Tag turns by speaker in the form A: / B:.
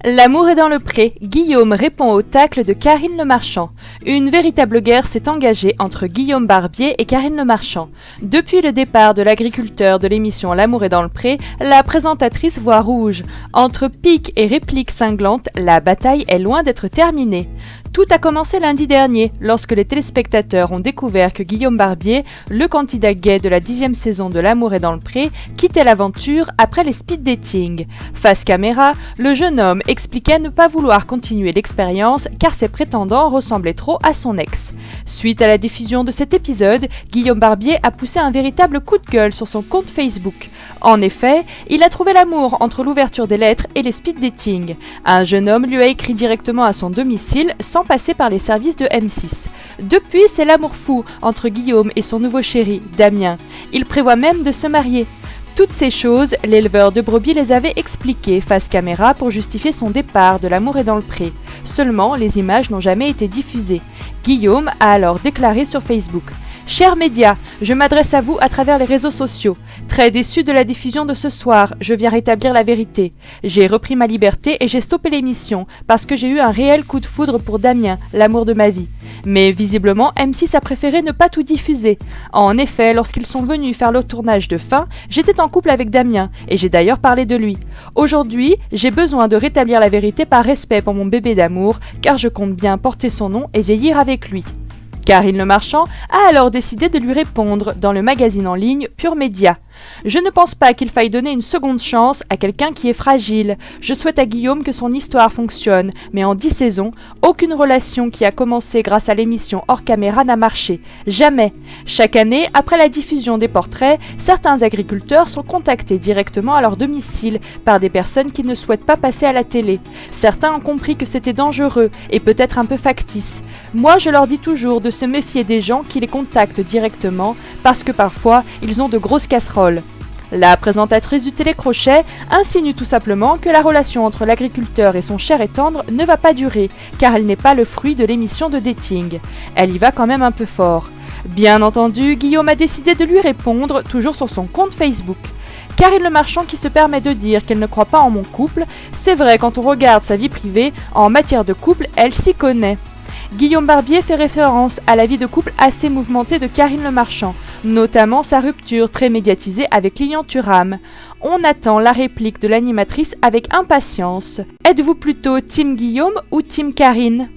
A: L'amour est dans le pré, Guillaume répond au tacle de Karine Le Marchand. Une véritable guerre s'est engagée entre Guillaume Barbier et Karine Le Marchand. Depuis le départ de l'agriculteur de l'émission L'amour est dans le pré, la présentatrice voit rouge. Entre piques et répliques cinglantes, la bataille est loin d'être terminée. Tout a commencé lundi dernier, lorsque les téléspectateurs ont découvert que Guillaume Barbier, le candidat gay de la 10e saison de L'amour est dans le pré, quittait l'aventure après les speed dating. Face caméra, le jeune homme expliquait ne pas vouloir continuer l'expérience car ses prétendants ressemblaient trop à son ex. Suite à la diffusion de cet épisode, Guillaume Barbier a poussé un véritable coup de gueule sur son compte Facebook. En effet, il a trouvé l'amour entre l'ouverture des lettres et les speed dating. Un jeune homme lui a écrit directement à son domicile sans passer par les services de M6. Depuis, c'est l'amour fou entre Guillaume et son nouveau chéri, Damien. Il prévoit même de se marier. Toutes ces choses, l'éleveur de brebis les avait expliquées face caméra pour justifier son départ de L'amour est dans le pré. Seulement, les images n'ont jamais été diffusées. Guillaume a alors déclaré sur Facebook « Chers médias, je m'adresse à vous à travers les réseaux sociaux. Très déçu de la diffusion de ce soir, je viens rétablir la vérité. J'ai repris ma liberté et j'ai stoppé l'émission parce que j'ai eu un réel coup de foudre pour Damien, l'amour de ma vie. Mais visiblement, M6 a préféré ne pas tout diffuser. En effet, lorsqu'ils sont venus faire le tournage de fin, j'étais en couple avec Damien et j'ai d'ailleurs parlé de lui. Aujourd'hui, j'ai besoin de rétablir la vérité par respect pour mon bébé d'amour car je compte bien porter son nom et vieillir avec lui. » Karine Le Marchand a alors décidé de lui répondre dans le magazine en ligne Pure Média. « Je ne pense pas qu'il faille donner une seconde chance à quelqu'un qui est fragile. Je souhaite à Guillaume que son histoire fonctionne, mais en 10 saisons, aucune relation qui a commencé grâce à l'émission hors caméra n'a marché. Jamais. Chaque année, après la diffusion des portraits, certains agriculteurs sont contactés directement à leur domicile par des personnes qui ne souhaitent pas passer à la télé. Certains ont compris que c'était dangereux et peut-être un peu factice. Moi, je leur dis toujours de se méfier des gens qui les contactent directement parce que parfois, ils ont de grosses casseroles. La présentatrice du télécrochet insinue tout simplement que la relation entre l'agriculteur et son cher et tendre ne va pas durer, car elle n'est pas le fruit de l'émission de dating. Elle y va quand même un peu fort. Bien entendu, Guillaume a décidé de lui répondre, toujours sur son compte Facebook. Karine Le Marchand qui se permet de dire qu'elle ne croit pas en mon couple, c'est vrai quand on regarde sa vie privée, en matière de couple, elle s'y connaît. Guillaume Barbier fait référence à la vie de couple assez mouvementée de Karine Le Marchand, notamment sa rupture très médiatisée avec Lilian Thuram. On attend la réplique de l'animatrice avec impatience. Êtes-vous plutôt Team Guillaume ou Team Karine ?